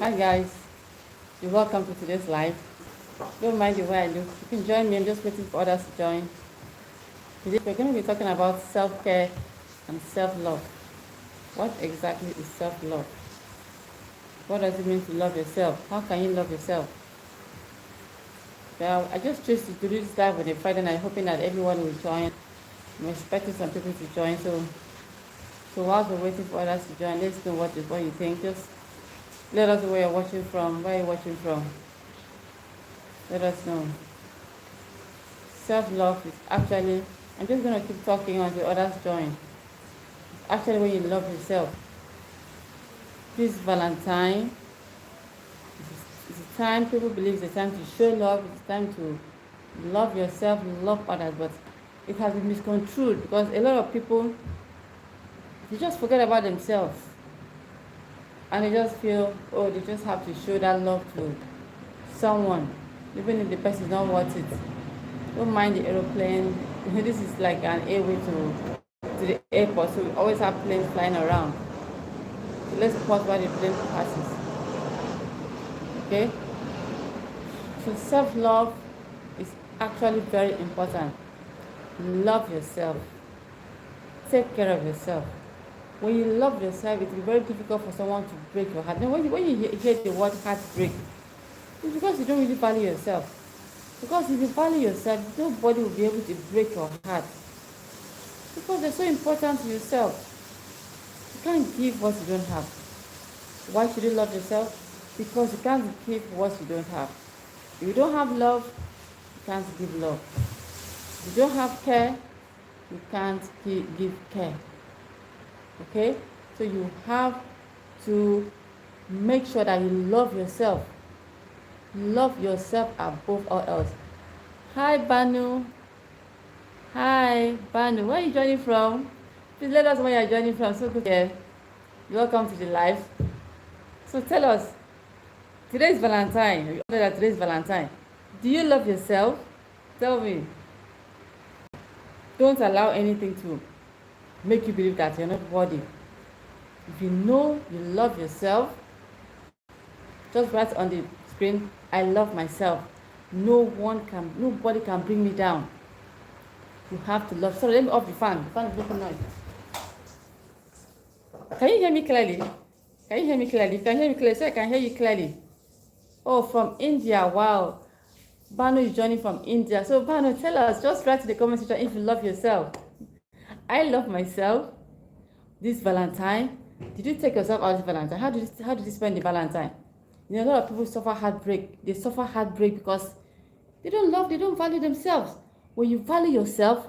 Hi guys, you're welcome to today's live. Don't mind the way I look. You can join me. I'm just waiting for others to join. Today we're going to be talking about self-care and self-love. What exactly is self-love? What does it mean to love yourself? How can you love yourself? Well, I just chose to do this live on a Friday night, hoping that everyone will join. I'm expecting some people to join, so whilst we're waiting for others to join, let's know what you think. Just let us know where you're watching from. Where you're watching from. Let us know. Self-love is actually, I'm just going to keep talking until others join. It's actually when you love yourself. This Valentine, it's a time, people believe it's a time to show love, it's a time to love yourself, love others, but it has been misconstrued because a lot of people, they just forget about themselves. And they just feel, oh, they just have to show that love to someone, even if the person is not worth it. Don't mind the aeroplane. This is like an airway to the airport, so we always have planes flying around. So let's pause while the plane passes. Okay? So self-love is actually very important. Love yourself. Take care of yourself. When you love yourself, it will be very difficult for someone to break your heart. Now, when you hear the word heartbreak, it's because you don't really value yourself. Because if you value yourself, nobody will be able to break your heart. Because they're so important to yourself. You can't give what you don't have. Why should you love yourself? Because you can't give what you don't have. If you don't have love, you can't give love. If you don't have care, you can't give care. Okay? So you have to make sure that you love yourself. Love yourself above all else. Hi, Banu. Hi, Banu. Where are you joining from? Please let us know where you're joining from. So good. Yeah. Welcome to the live. So tell us, today is Valentine. You know that today is Valentine. Do you love yourself? Tell me. Don't allow anything to make you believe that you're not worthy. If you know you love yourself, just write on the screen, I love myself. Nobody can bring me down. You have to love. Sorry, let me off the fan. The fan is making noise. Can you hear me clearly? Can you hear me clearly? If you can hear me clearly, so I can hear you clearly. Oh, from India. Wow. Banu is joining from India. So Banu, tell us, just write in the comment section if you love yourself. I love myself. This Valentine. Did you take yourself out this Valentine? How did you spend the Valentine? You know, a lot of people suffer heartbreak. They suffer heartbreak because they don't value themselves. When you value yourself,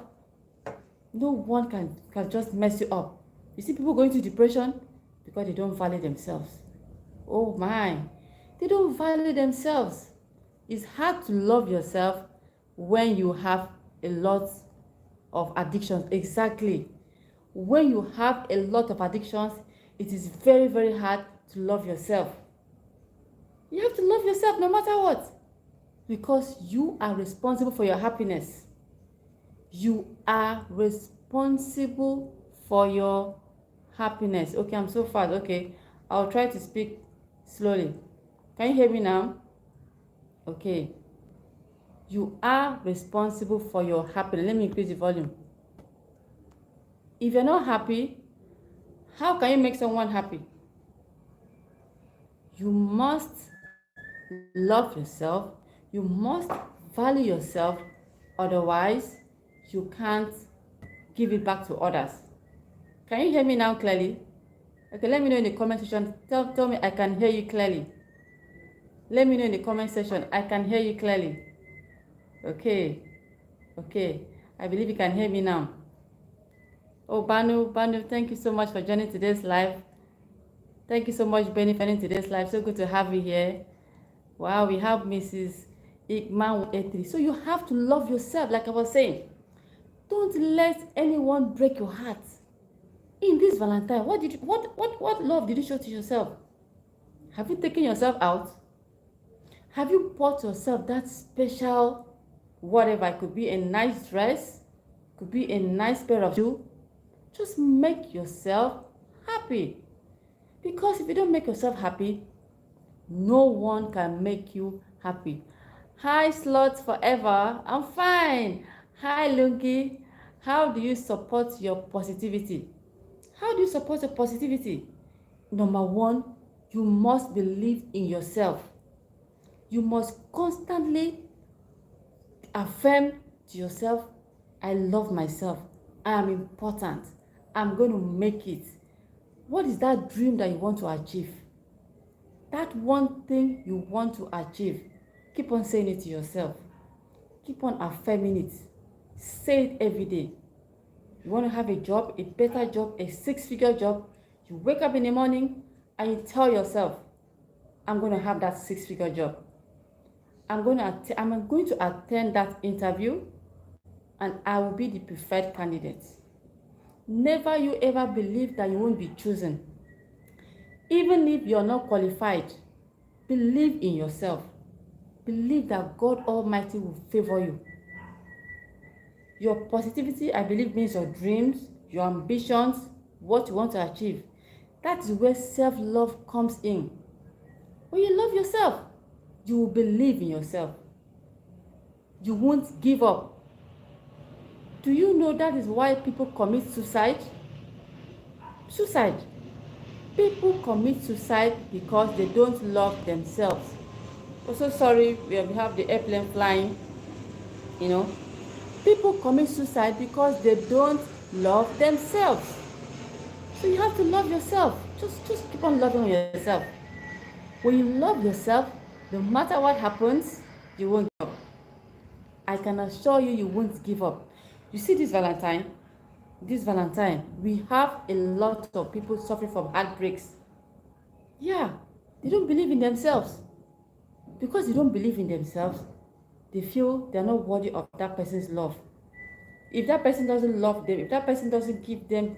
no one can just mess you up. You see people going to depression because they don't value themselves. Oh my, they don't value themselves. It's hard to love yourself when you have a lot of addictions. Exactly. When you have a lot of addictions, it is very, very hard to love yourself. You have to love yourself no matter what. Because you are responsible for your happiness. You are responsible for your happiness. Okay, I'm so fast. Okay, I'll try to speak slowly. Can you hear me now? Okay. You are responsible for your happiness. Let me increase the volume. If you're not happy, how can you make someone happy? You must love yourself. You must value yourself. Otherwise, you can't give it back to others. Can you hear me now clearly? Okay, let me know in the comment section. Tell me I can hear you clearly. Let me know in the comment section. I can hear you clearly. Okay. I believe you can hear me now. Oh, Banu, thank you so much for joining today's live. Thank you so much, Benny, for joining today's live. So good to have you here. Wow, we have Mrs. Igman. So you have to love yourself, like I was saying. Don't let anyone break your heart. In this Valentine, what love did you show to yourself? Have you taken yourself out? Have you bought yourself that special whatever? It could be a nice dress, could be a nice pair of shoes. Just make yourself happy. Because if you don't make yourself happy, No one can make you happy. Hi, Slots Forever. I'm fine. Hi, Lunky. How do you support your positivity? How do you support your positivity? Number one, you must believe in yourself. You must constantly affirm to yourself, I love myself. I am important. I'm going to make it. What is that dream that you want to achieve? That one thing you want to achieve, keep on saying it to yourself. Keep on affirming it. Say it every day. You want to have a job, a better job, a six-figure job. You wake up in the morning and you tell yourself, I'm going to have that six-figure job. I'm going to attend that interview and I will be the preferred candidate. Never you ever believe that you won't be chosen. Even if you're not qualified, believe in yourself. Believe that God Almighty will favor you. Your positivity, I believe, means your dreams, your ambitions, what you want to achieve. That is where self-love comes in. When you love yourself, you will believe in yourself. You won't give up. Do you know that is why people commit suicide? Suicide. People commit suicide because they don't love themselves. I'm so sorry, we have the airplane flying, People commit suicide because they don't love themselves. So you have to love yourself. Just keep on loving yourself. When you love yourself, no matter what happens, you won't give up. I can assure you, you won't give up. You see this Valentine, we have a lot of people suffering from heartbreaks. Yeah, they don't believe in themselves. Because they don't believe in themselves, they feel they're not worthy of that person's love. If that person doesn't love them, if that person doesn't give them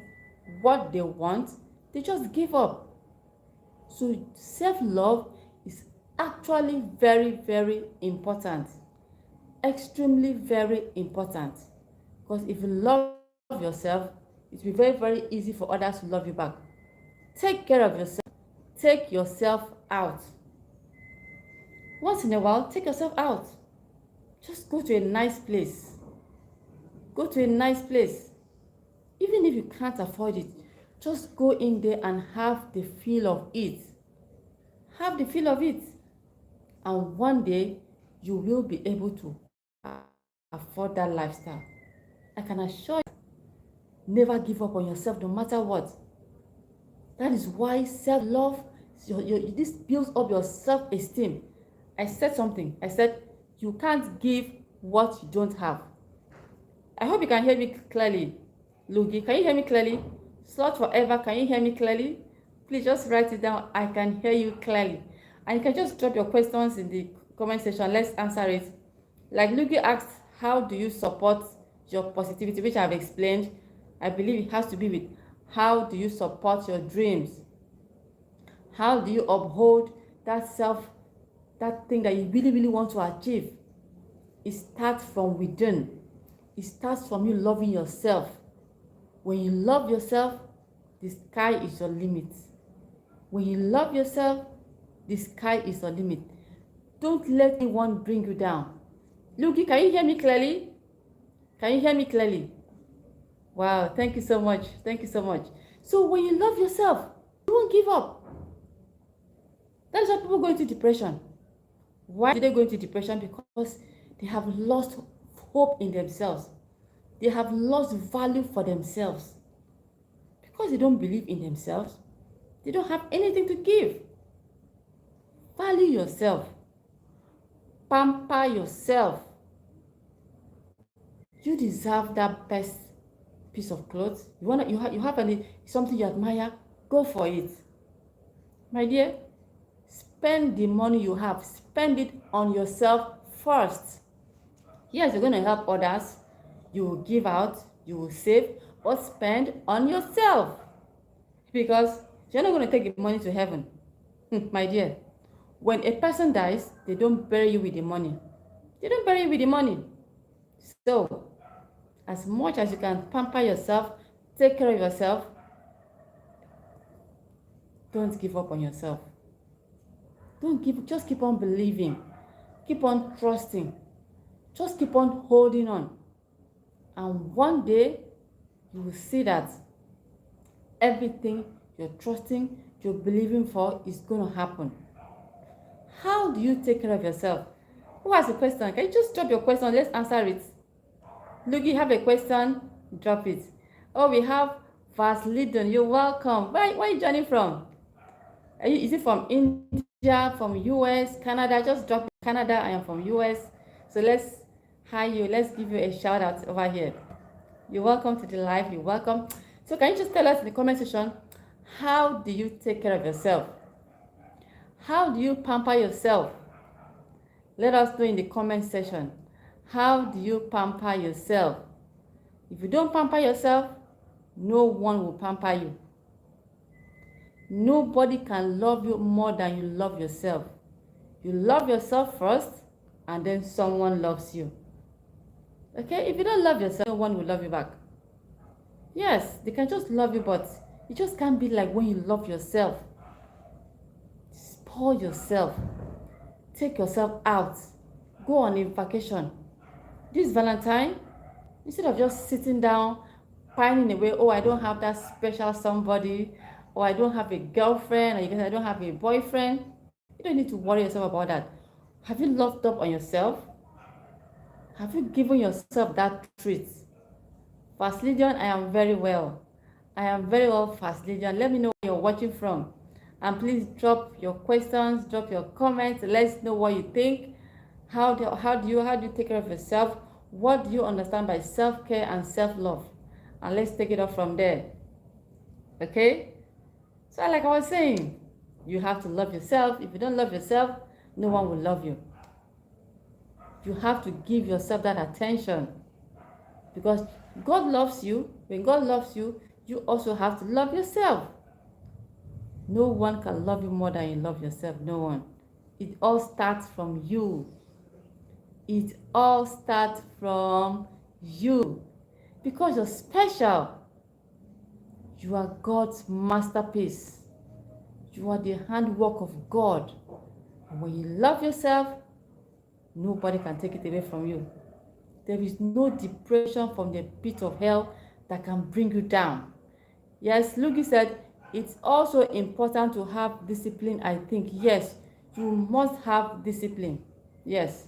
what they want, they just give up. So self-love is actually very, very important. Extremely very important. Because if you love yourself, it will be very, very easy for others to love you back. Take care of yourself. Take yourself out. Once in a while, take yourself out. Just go to a nice place. Go to a nice place. Even if you can't afford it, just go in there and have the feel of it. Have the feel of it. And one day, you will be able to afford that lifestyle. I can assure you, never give up on yourself no matter what. That is why self-love, this builds up your self-esteem. I said something. I said, you can't give what you don't have. I hope you can hear me clearly. Lugi, can you hear me clearly? Slot Forever, can you hear me clearly? Please just write it down. I can hear you clearly. And you can just drop your questions in the comment section. Let's answer it. Like Lugi asked, how do you support your positivity, which I've explained. I believe it has to be with how do you support your dreams? How do you uphold that thing that you really, really want to achieve? It starts from within. It starts from you loving yourself. When you love yourself, the sky is your limit. When you love yourself, the sky is your limit. Don't let anyone bring you down. Luki, can you hear me clearly? Can you hear me clearly? Wow, thank you so much. Thank you so much. So when you love yourself, you won't give up. That is why people go into depression. Why do they go into depression? Because they have lost hope in themselves. They have lost value for themselves. Because they don't believe in themselves, they don't have anything to give. Value yourself. Pamper yourself. You deserve that best piece of clothes. You have something you admire, go for it. My dear, spend the money you have. Spend it on yourself first. Yes, you're going to help others. You will give out, you will save, but spend on yourself. Because you're not going to take the money to heaven. My dear, when a person dies, they don't bury you with the money. They don't bury you with the money. So, as much as you can pamper yourself, take care of yourself, don't give up on yourself. Don't give, just keep on believing. Keep on trusting. Just keep on holding on. And one day, you will see that everything you're trusting, you're believing for is going to happen. How do you take care of yourself? Who has a question? Can you just drop your question? Let's answer it. Look, you have a question? Drop it. Oh, we have Vaslidon. You're welcome. Where are you joining from? Is it from India, from US, Canada? Just drop Canada. I am from US. So let's hi you. Let's give you a shout out over here. You're welcome to the live. You're welcome. So can you just tell us in the comment section, how do you take care of yourself? How do you pamper yourself? Let us know in the comment section. How do you pamper yourself? If you don't pamper yourself, no one will pamper you. Nobody can love you more than you love yourself. You love yourself first, and then someone loves you. Okay? If you don't love yourself, no one will love you back. Yes, they can just love you, but it just can't be like when you love yourself. Spoil yourself. Take yourself out. Go on a vacation. This Valentine, instead of just sitting down, pining away, oh, I don't have that special somebody, or I don't have a girlfriend, or you can say I don't have a boyfriend. You don't need to worry yourself about that. Have you loved up on yourself? Have you given yourself that treat? Fast Legion, I am very well. I am very well, Fast Legion. Let me know where you're watching from. And please drop your questions, drop your comments. Let's know what you think. How do you take care of yourself? What do you understand by self-care and self-love? And let's take it up from there. Okay? So like I was saying, you have to love yourself. If you don't love yourself, no one will love you. You have to give yourself that attention. Because God loves you. When God loves you, you also have to love yourself. No one can love you more than you love yourself. No one. It all starts from you. It all starts from you. Because you're special. You are God's masterpiece. You are the handwork of God. And when you love yourself, nobody can take it away from you. There is no depression from the pit of hell that can bring you down. Yes, Luigi said, it's also important to have discipline, I think. Yes, you must have discipline. Yes.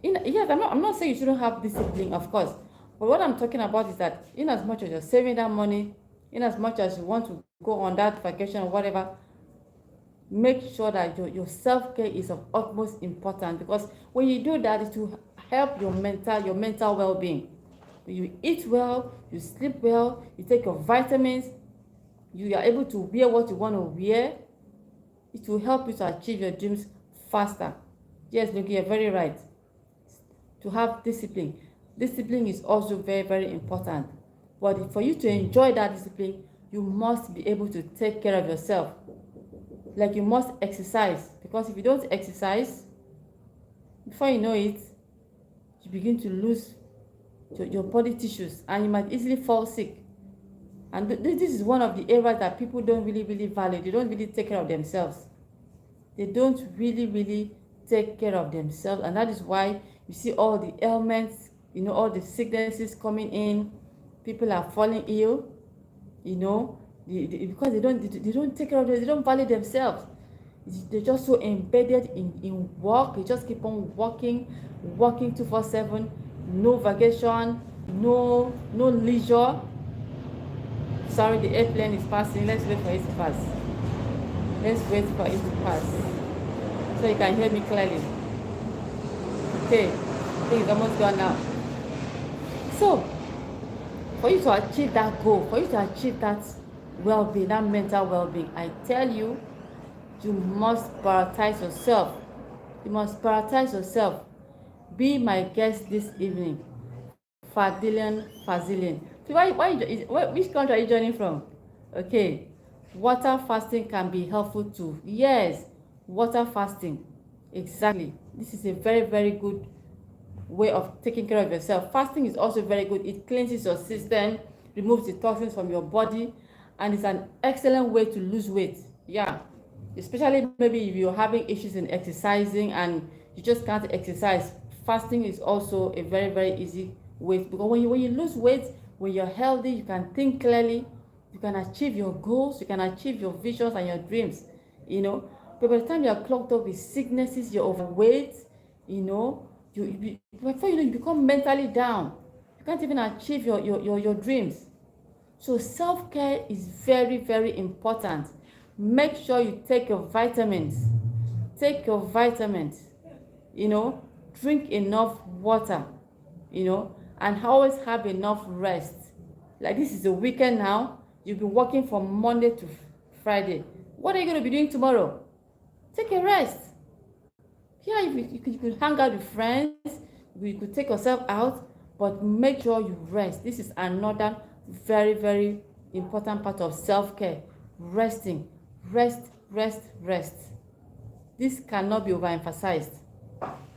Yes, I'm not saying you shouldn't have discipline, of course. But what I'm talking about is that in as much as you're saving that money, in as much as you want to go on that vacation or whatever, make sure that your self-care is of utmost importance, because when you do that, it will help your mental well-being. When you eat well, you sleep well, you take your vitamins, you are able to wear what you want to wear, it will help you to achieve your dreams faster. Yes, Luigi, you're very right. To have discipline. Discipline is also very, very important. But for you to enjoy that discipline, you must be able to take care of yourself. Like you must exercise. Because if you don't exercise, before you know it, you begin to lose your body tissues and you might easily fall sick. And this is one of the areas that people don't really, really value. They don't really take care of themselves. They don't really, really take care of themselves. And that is why you see all the ailments, all the sicknesses coming in. People are falling ill, because they don't take care of them. They don't value themselves. They're just so embedded in work. They just keep on working 24/7. No vacation, no leisure. Sorry, the airplane is passing. Let's wait for it to pass. Let's wait for it to pass so you can hear me clearly. Okay, I think it's almost gone now. So, for you to achieve that goal, for you to achieve that well-being, that mental well-being, I tell you, you must prioritize yourself. You must prioritize yourself. Be my guest this evening, Fazilian. So which country are you joining from? Okay, water fasting can be helpful too. Yes, water fasting, exactly. This is a very, very good way of taking care of yourself. Fasting is also very good. It cleanses your system, removes the toxins from your body, and it's an excellent way to lose weight. Yeah, especially maybe if you're having issues in exercising and you just can't exercise. Fasting is also a very, very easy way, because when you lose weight, when you're healthy, you can think clearly, you can achieve your goals, you can achieve your visions and your dreams, you know. But by the time you're clogged up with sicknesses, you're overweight, you know, before you know, you become mentally down. You can't even achieve your dreams. So self-care is very, very important. Make sure you take your vitamins. Take your vitamins, you know, drink enough water, you know, and always have enough rest. Like, this is a weekend now. You'll be working from Monday to Friday. What are you going to be doing tomorrow? Take a rest. Yeah, you could hang out with friends. You could take yourself out, but make sure you rest. This is another very, very important part of self-care. Resting. Rest, rest, rest. This cannot be overemphasized.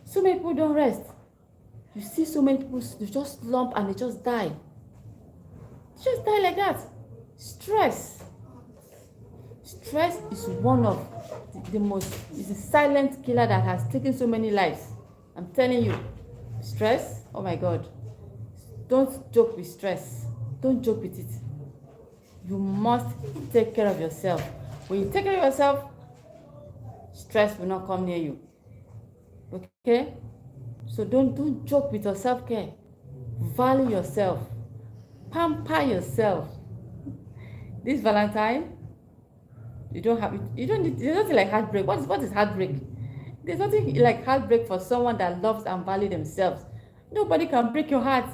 So many people don't rest. You see so many people, they just slump and they just die. They just die like that. Stress. Stress is one of the most, is a silent killer that has taken so many lives. I'm telling you. Stress, oh my God. Don't joke with stress. Don't joke with it. You must take care of yourself. When you take care of yourself, stress will not come near you. Okay? So don't joke with your self-care. Value yourself. Pamper yourself. This Valentine, there's nothing like heartbreak. What is heartbreak? There's nothing like heartbreak for someone that loves and values themselves. Nobody can break your heart.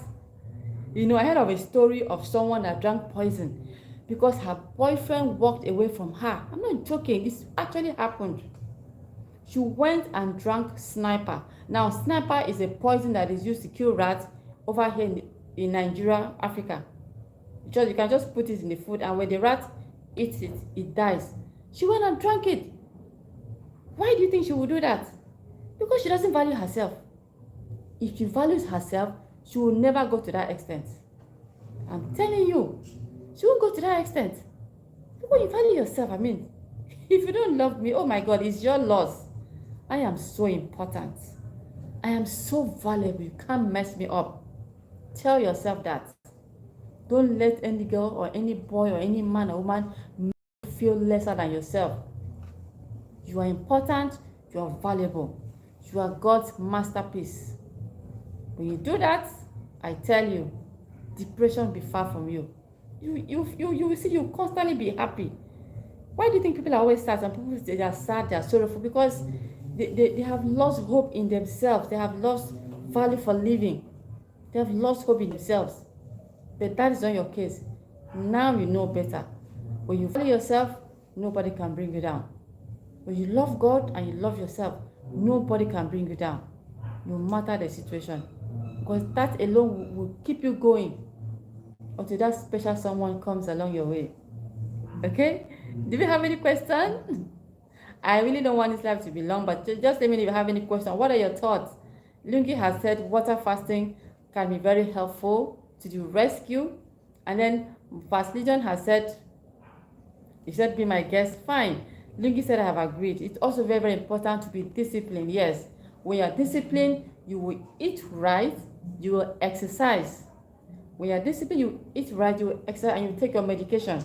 You know, I heard of a story of someone that drank poison because her boyfriend walked away from her. I'm not joking. This actually happened. She went and drank sniper. Now, sniper is a poison that is used to kill rats over here in Nigeria, Africa. You can just put it in the food, and when the rat eats it, it dies. She went and drank it. Why do you think she would do that? Because she doesn't value herself. If she values herself, she will never go to that extent. I'm telling you, she won't go to that extent. When you value yourself, I mean, if you don't love me, oh my God, it's your loss. I am so important. I am so valuable. You can't mess me up. Tell yourself that. Don't let any girl or any boy or any man or woman make you feel lesser than yourself. You are important. You are valuable. You are God's masterpiece. When you do that, I tell you, depression will be far from you. You will see, you constantly be happy. Why do you think people are always sad? Some people, they are sad, they are sorrowful because they have lost hope in themselves. They have lost value for living. They have lost hope in themselves. But that is not your case. Now you know better. When you value yourself, nobody can bring you down. When you love God and you love yourself, nobody can bring you down, no matter the situation. Because that alone will keep you going until that special someone comes along your way. Okay? Do you have any questions? I really don't want this live to be long, but just let me know if you have any questions. What are your thoughts? Lungi has said water fasting can be very helpful to do rescue. And then Fast Legion has said, he said, be my guest. Fine. Lungi said, I have agreed. It's also very, very important to be disciplined. Yes. When you're disciplined, you will eat right, you will exercise. When you're disciplined, you eat right, you will exercise, and you take your medication.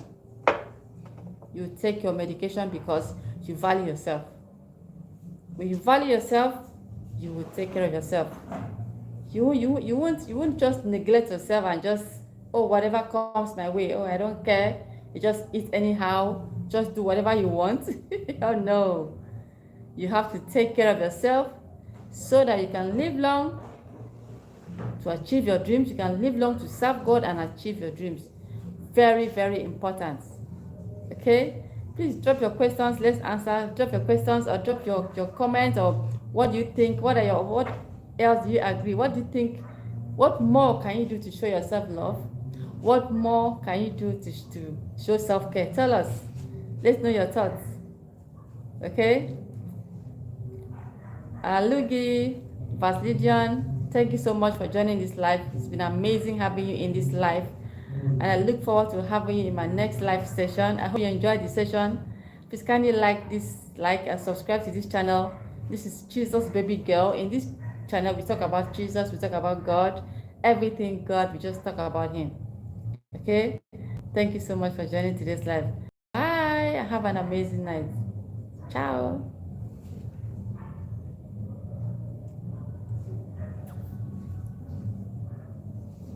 You take your medication because you value yourself. When you value yourself, you will take care of yourself. You won't just neglect yourself and just, oh, whatever comes my way, oh, I don't care. You just eat anyhow, just do whatever you want. Oh no. You have to take care of yourself so that you can live long to achieve your dreams. You can live long to serve God and achieve your dreams. Very, very important. Okay? Please drop your questions. Let's answer. Drop your questions or drop your comments, or what do you think? What else do you agree? What do you think? What more can you do to show yourself love? What more can you do to show self-care? Tell us. Let's know your thoughts. Okay? Lugi, Vasilidian, thank you so much for joining this live. It's been amazing having you in this live. And I look forward to having you in my next live session. I hope you enjoyed the session. Please kindly like and subscribe to this channel. This is Jesus Baby Girl. In this channel, we talk about Jesus, we talk about God, everything God, we just talk about Him. Okay? Thank you so much for joining today's live. Bye. Have an amazing night. Ciao.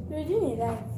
You're doing it live.